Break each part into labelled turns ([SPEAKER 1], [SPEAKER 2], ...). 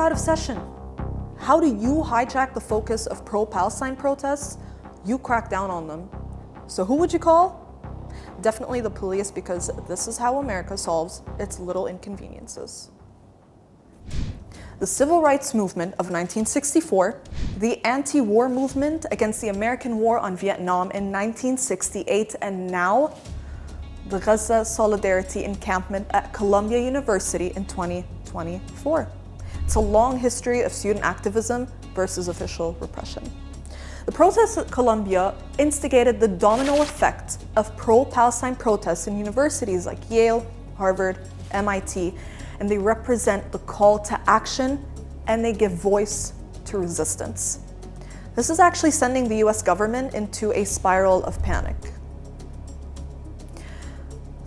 [SPEAKER 1] out of session. How do you hijack the focus of pro-Palestine protests? You crack down on them. So who would you call? Definitely the police, because this is how America solves its little inconveniences. The Civil Rights Movement of 1964, the anti-war movement against the American war on Vietnam in 1968, and now the Gaza Solidarity Encampment at Columbia University in 2024. It's a long history of student activism versus official repression. The protests at Columbia instigated the domino effect of pro-Palestine protests in universities like Yale, Harvard, MIT, and they represent the call to action and they give voice to resistance. This is actually sending the US government into a spiral of panic.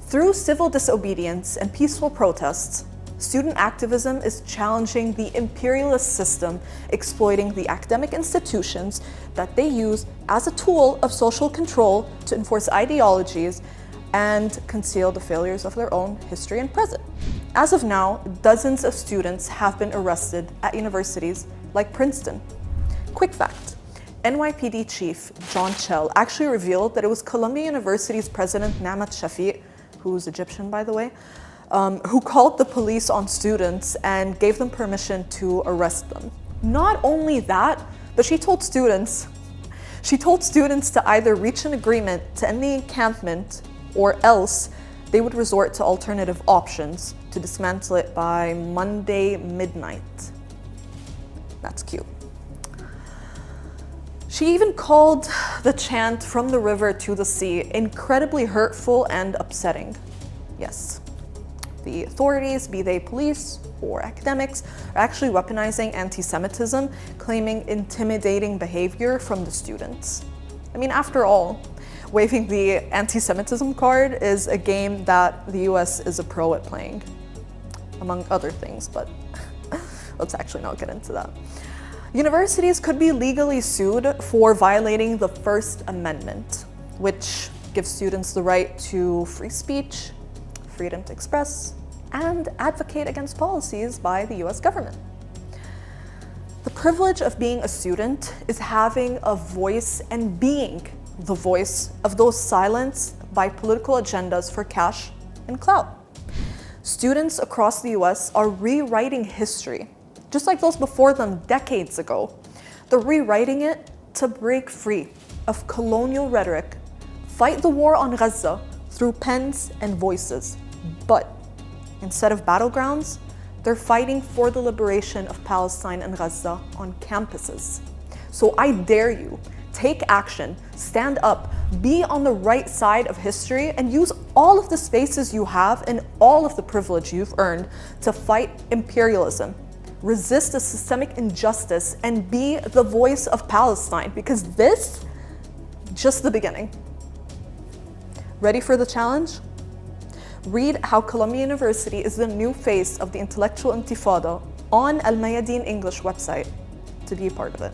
[SPEAKER 1] Through civil disobedience and peaceful protests, student activism is challenging the imperialist system, exploiting the academic institutions that they use as a tool of social control to enforce ideologies and conceal the failures of their own history and present. As of now, dozens of students have been arrested at universities like Princeton. Quick fact, NYPD Chief John Chell actually revealed that it was Columbia University's president, Namat Shafiq, who's Egyptian by the way, who called the police on students and gave them permission to arrest them. Not only that, but she told students to either reach an agreement to end the encampment or else they would resort to alternative options to dismantle it by Monday midnight. That's cute. She even called the chant "From the river to the sea" incredibly hurtful and upsetting. Yes. The authorities, be they police or academics, are actually weaponizing anti-Semitism, claiming intimidating behavior from the students. I mean, after all, waving the anti-Semitism card is a game that the US is a pro at playing, among other things, but let's actually not get into that. Universities could be legally sued for violating the First Amendment, which gives students the right to free speech, freedom to express, and advocate against policies by the US government. The privilege of being a student is having a voice and being the voice of those silenced by political agendas for cash and clout. Students across the US are rewriting history, just like those before them decades ago. They're rewriting it to break free of colonial rhetoric, fight the war on Gaza through pens and voices. But instead of battlegrounds, they're fighting for the liberation of Palestine and Gaza on campuses. So I dare you, take action, stand up, be on the right side of history, and use all of the spaces you have and all of the privilege you've earned to fight imperialism, resist the systemic injustice, and be the voice of Palestine, because this, just the beginning. Ready for the challenge? Read how Columbia University is the new face of the intellectual Intifada on Al Mayadeen English website to be a part of it.